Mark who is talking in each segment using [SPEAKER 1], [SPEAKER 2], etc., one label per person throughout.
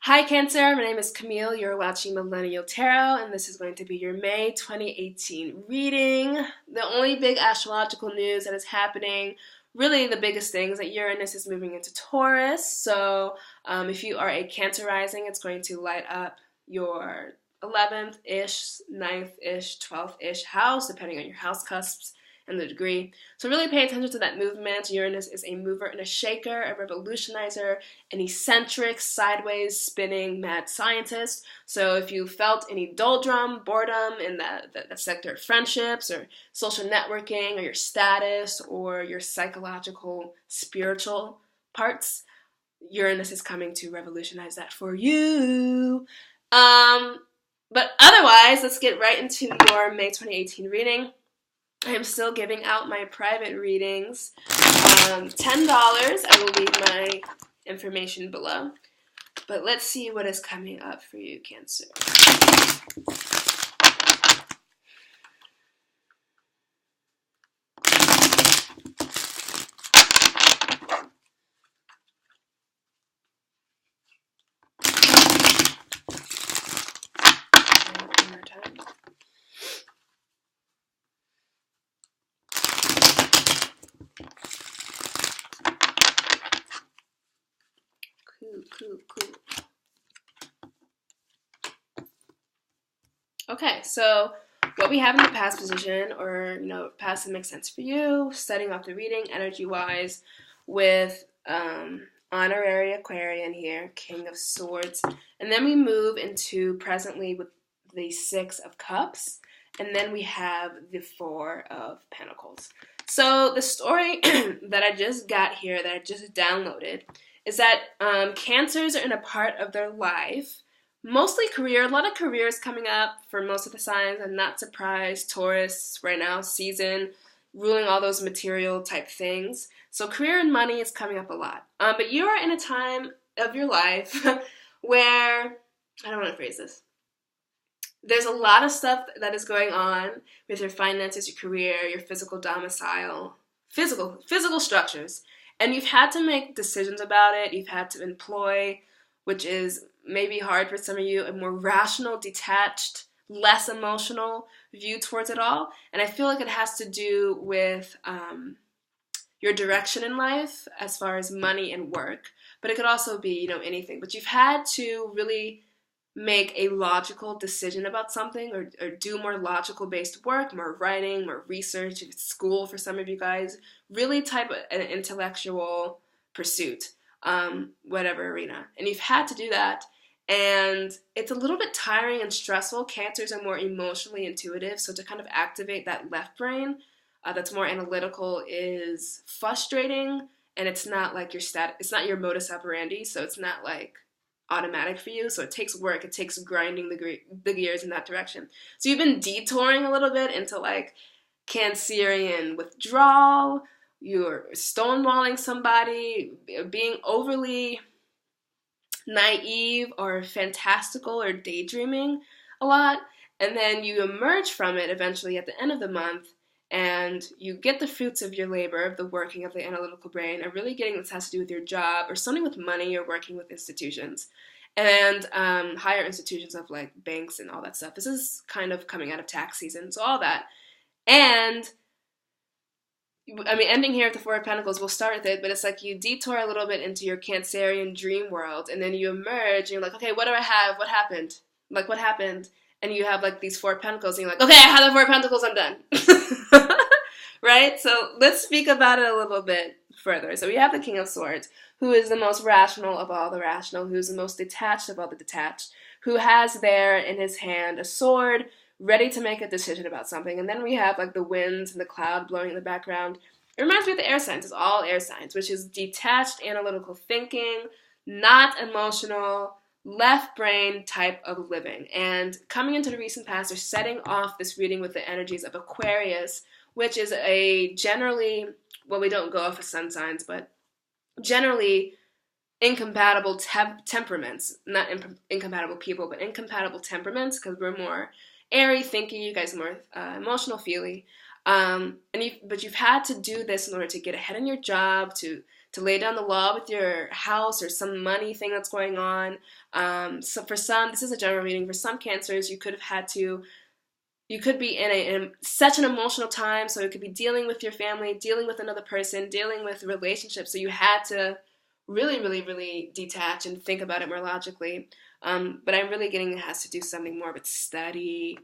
[SPEAKER 1] Hi Cancer, my name is Camille. You're watching Millennial Tarot, and this is going to be your May 2018 reading. The only big astrological news that is happening, really the biggest thing, is that Uranus is moving into Taurus. So if you are a Cancer rising, it's going to light up your 11th-ish, 9th-ish, 12th-ish house, depending on your house cusps and the degree. So really pay attention to that movement. Uranus is a mover and a shaker, a revolutionizer, an eccentric, sideways spinning mad scientist. So if you felt any doldrum, boredom in the sector of friendships or social networking or your status or your psychological, spiritual parts, Uranus is coming to revolutionize that for you. But otherwise, let's get right into your May 2018 reading. I am still giving out my private readings. $10. I will leave my information below. But let's see what is coming up for you, Cancer. One more time. Cool. Okay, so what we have in the past position, or past that makes sense for you, setting off the reading energy-wise with honorary Aquarian here, King of Swords, and then we move into presently with the Six of Cups, and then we have the Four of Pentacles. So the story that I just got here, that I just downloaded, is that Cancers are in a part of their life, mostly career, a lot of careers coming up for most of the signs. I'm not surprised. Taurus right now, season, ruling all those material type things. So career and money is coming up a lot. But you are in a time of your life where, I don't want to phrase this, there's a lot of stuff that is going on with your finances, your career, your physical domicile, physical structures. And you've had to make decisions about it. You've had to employ, which is maybe hard for some of you, a more rational, detached, less emotional view towards it all. And I feel like it has to do with your direction in life as far as money and work. But it could also be, anything. But you've had to really make a logical decision about something, or do more logical based work, more writing, more research, if it's school for some of you guys, really type an intellectual pursuit, whatever arena. And you've had to do that, and it's a little bit tiring and stressful. Cancers are more emotionally intuitive, so to kind of activate that left brain that's more analytical is frustrating, and it's not like it's not your modus operandi, so it's not like automatic for you, so it takes work, it takes grinding the gears in that direction. So you've been detouring a little bit into like Cancerian withdrawal, you're stonewalling somebody, being overly naive or fantastical or daydreaming a lot, and then you emerge from it eventually at the end of the month, and you get the fruits of your labor, of the working of the analytical brain, and really getting this has to do with your job or something with money or working with institutions. And higher institutions of like banks and all that stuff. This is kind of coming out of tax season, so all that. And ending here at the Four of Pentacles, we'll start with it, but it's like you detour a little bit into your Cancerian dream world, and then you emerge, and you're like, okay, what do I have? What happened? Like, what happened? And you have like these Four of Pentacles, and you're like, okay, I have the Four of Pentacles, I'm done. Right? So let's speak about it a little bit further. So we have the King of Swords, who is the most rational of all the rational, who's the most detached of all the detached, who has there in his hand a sword, ready to make a decision about something. And then we have like the winds and the cloud blowing in the background. It reminds me of the air signs. It's all air signs, which is detached analytical thinking, not emotional, left brain type of living. And coming into the recent past, they're setting off this reading with the energies of Aquarius, which is a generally, well, we don't go off of sun signs, but generally incompatible temperaments, not incompatible people, but incompatible temperaments, because we're more airy, thinky, you guys are more emotional, feely. But you've had to do this in order to get ahead in your job, to to lay down the law with your house or some money thing that's going on. So for some, this is a general reading. For some Cancers, you could be in such an emotional time, so it could be dealing with your family, dealing with another person, dealing with relationships, so you had to really, really, really detach and think about it more logically. But I'm really getting it has to do something more with study.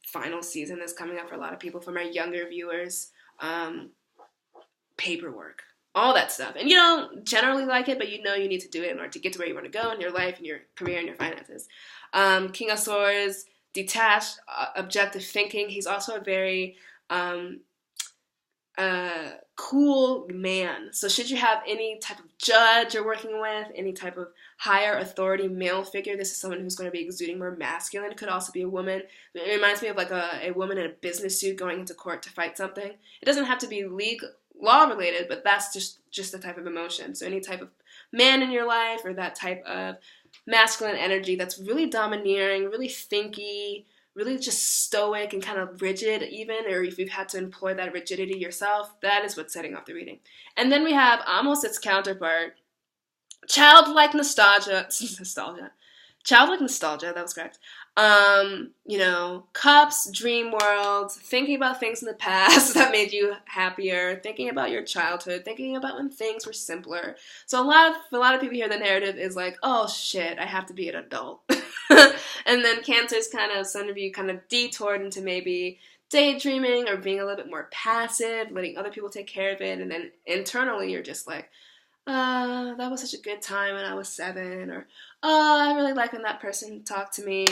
[SPEAKER 1] Final season is coming up for a lot of people, from our younger viewers. Paperwork, all that stuff. And you don't generally like it, but you know you need to do it in order to get to where you want to go in your life and your career and your finances. King of Swords, detached, objective thinking. He's also a very cool man. So should you have any type of judge you're working with, any type of higher authority male figure, this is someone who's going to be exuding more masculine. It could also be a woman. It reminds me of like a woman in a business suit going into court to fight something. It doesn't have to be law related, but that's just the type of emotion. So any type of man in your life, or that type of masculine energy that's really domineering, really thinky, really just stoic and kind of rigid even, or if you've had to employ that rigidity yourself, that is what's setting off the reading. And then we have almost its counterpart, childlike nostalgia. Childlike nostalgia, that was correct. Cups, dream world, thinking about things in the past that made you happier, thinking about your childhood, thinking about when things were simpler. So a lot of people hear the narrative is like, oh shit, I have to be an adult. And then Cancers some of you kind of detoured into maybe daydreaming or being a little bit more passive, letting other people take care of it, and then internally you're just like, that was such a good time when I was 7, or, I really like when that person talked to me,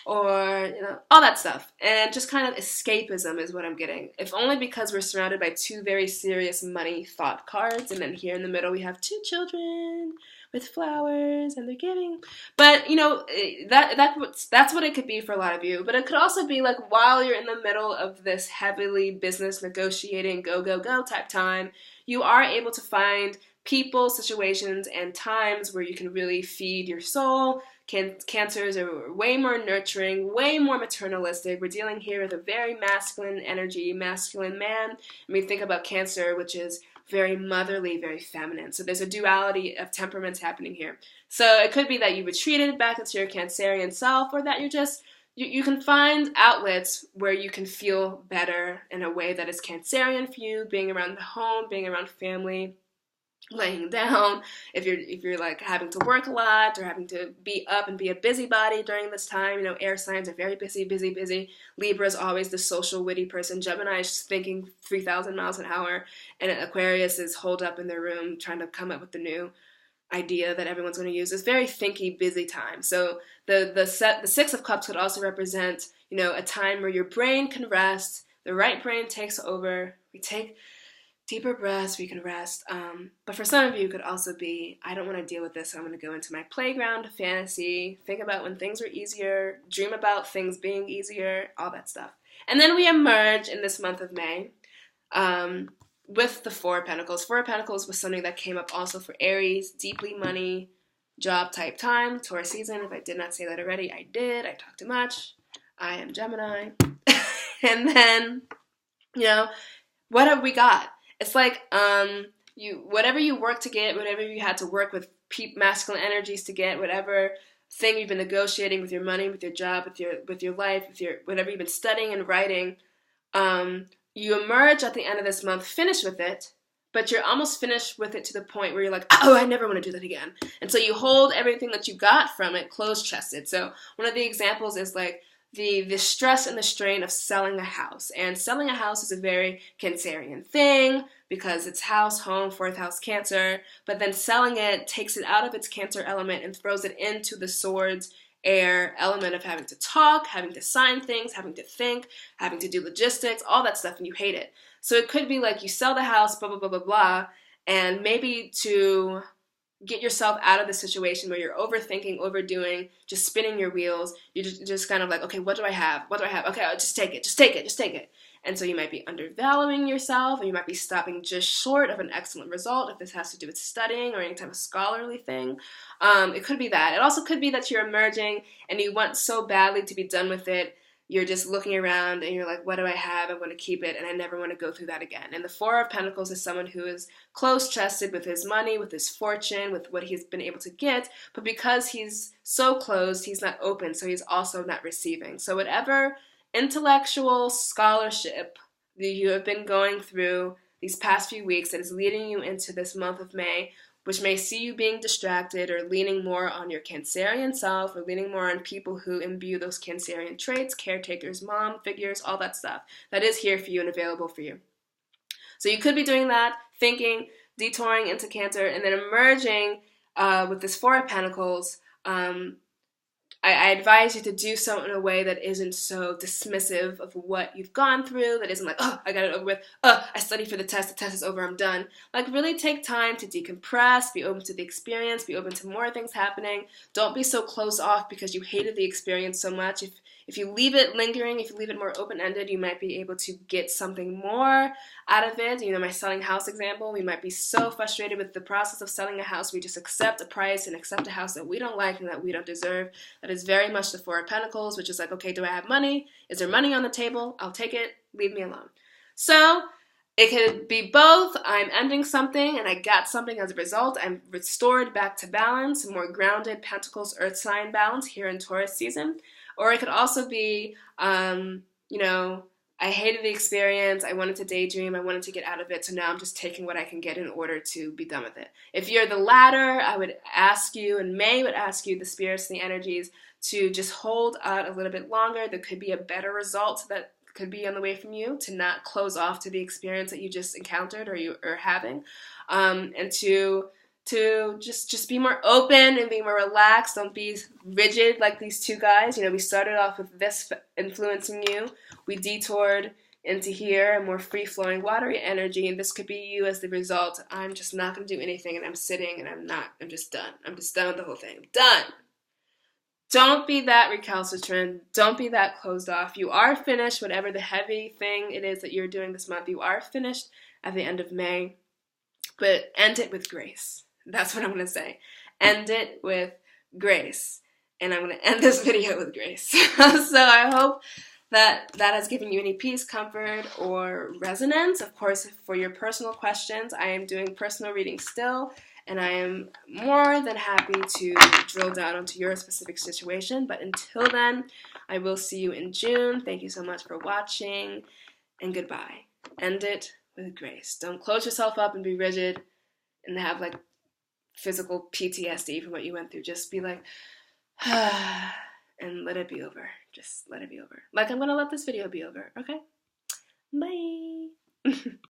[SPEAKER 1] or, all that stuff. And just kind of escapism is what I'm getting. If only because we're surrounded by 2 very serious money thought cards, and then here in the middle we have 2 children with flowers, and they're giving. But, that's what it could be for a lot of you. But it could also be like while you're in the middle of this heavily business negotiating, go, go, go type time, you are able to find people, situations, and times where you can really feed your soul. Cancers are way more nurturing, way more maternalistic. We're dealing here with a very masculine energy, masculine man. I mean, think about Cancer, which is very motherly, very feminine. So there's a duality of temperaments happening here. So it could be that you retreated back into your Cancerian self, or that you're just, you can find outlets where you can feel better in a way that is Cancerian for you, being around the home, being around family, laying down, if you're like having to work a lot or having to be up and be a busybody during this time. Air signs are very busy. Libra is always the social, witty person. Gemini is thinking 3,000 miles an hour, and Aquarius is holed up in their room trying to come up with the new idea that everyone's going to use. It's very thinky, busy time. So the 6 of Cups could also represent, a time where your brain can rest, the right brain takes over, we take deeper breaths, we can rest. But for some of you, it could also be, I don't want to deal with this, so I'm going to go into my playground fantasy, think about when things were easier, dream about things being easier, all that stuff. And then we emerge in this month of May with the 4 of Pentacles. 4 of Pentacles was something that came up also for Aries, deeply money, job type time, Taurus season. If I did not say that already, I did. I talk too much. I am Gemini. And then, what have we got? It's like whatever you work to get, whatever you had to work with masculine energies to get, whatever thing you've been negotiating with your money, with your job, with your life, with your whatever you've been studying and writing, you emerge at the end of this month, finish with it, but you're almost finished with it to the point where you're like, oh, I never want to do that again. And so you hold everything that you got from it close-chested. So one of the examples is like the stress and the strain of selling a house. And selling a house is a very Cancerian thing because it's house, home, 4th house Cancer. But then selling it takes it out of its Cancer element and throws it into the Swords air element of having to talk, having to sign things, having to think, having to do logistics, all that stuff, and you hate it. So it could be like you sell the house, blah, blah, blah, blah, blah, and maybe to get yourself out of the situation where you're overthinking, overdoing, just spinning your wheels. You just kind of like, okay, what do I have? What do I have? Okay, I'll just take it. And so you might be undervaluing yourself, or you might be stopping just short of an excellent result if this has to do with studying or any type of scholarly thing. It could be that. It also could be that you're emerging and you want so badly to be done with it. you're just looking around and you're like, what do I have? I want to keep it and I never want to go through that again. And the Four of Pentacles is someone who is close-chested with his money, with his fortune, with what he's been able to get, but because he's so closed, he's not open, so he's also not receiving. So whatever intellectual scholarship that you have been going through these past few weeks that is leading you into this month of May, which may see you being distracted or leaning more on your Cancerian self or leaning more on people who imbue those Cancerian traits, caretakers, mom figures, all that stuff. That is here for you and available for you. So you could be doing that, thinking, detouring into Cancer, and then emerging with this Four of Pentacles. I advise you to do so in a way that isn't so dismissive of what you've gone through, that isn't like, oh, I got it over with, oh, I studied for the test is over, I'm done. Like, really take time to decompress, be open to the experience, be open to more things happening. Don't be so closed off because you hated the experience so much. If you leave it lingering, if you leave it more open-ended, you might be able to get something more out of it. You know, my selling house example, we might be so frustrated with the process of selling a house, we just accept a price and accept a house that we don't like and that we don't deserve. That is very much the Four of Pentacles, which is like, okay, do I have money? Is there money on the table? I'll take it. Leave me alone. So it could be both. I'm ending something and I got something as a result. I'm restored back to balance, more grounded Pentacles Earth sign balance here in Taurus season. Or it could also be, you know, I hated the experience, I wanted to daydream, I wanted to get out of it, so now I'm just taking what I can get in order to be done with it. If you're the latter, I would ask you, and May would ask you, the spirits and the energies, to just hold out a little bit longer. There could be a better result that could be on the way from you, to not close off to the experience that you just encountered or you are having, and to just be more open and be more relaxed. Don't be rigid like these two guys. You know, we started off with this influencing you. We detoured into here, a more free-flowing, watery energy, and this could be you as the result. I'm just not going to do anything, and I'm sitting, and I'm just done. I'm just done with the whole thing. I'm done. Don't be that recalcitrant. Don't be that closed off. You are finished, whatever the heavy thing it is that you're doing this month. You are finished at the end of May, but end it with grace. That's what I'm going to say. End it with grace. And I'm going to end this video with grace. So I hope that has given you any peace, comfort, or resonance. Of course, for your personal questions, I am doing personal readings still, and I am more than happy to drill down onto your specific situation. But until then, I will see you in June. Thank you so much for watching, and goodbye. End it with grace. Don't close yourself up and be rigid and have like physical PTSD from what you went through. Just be like, and let it be over. Just let it be over. Like I'm going to let this video be over, okay? Bye.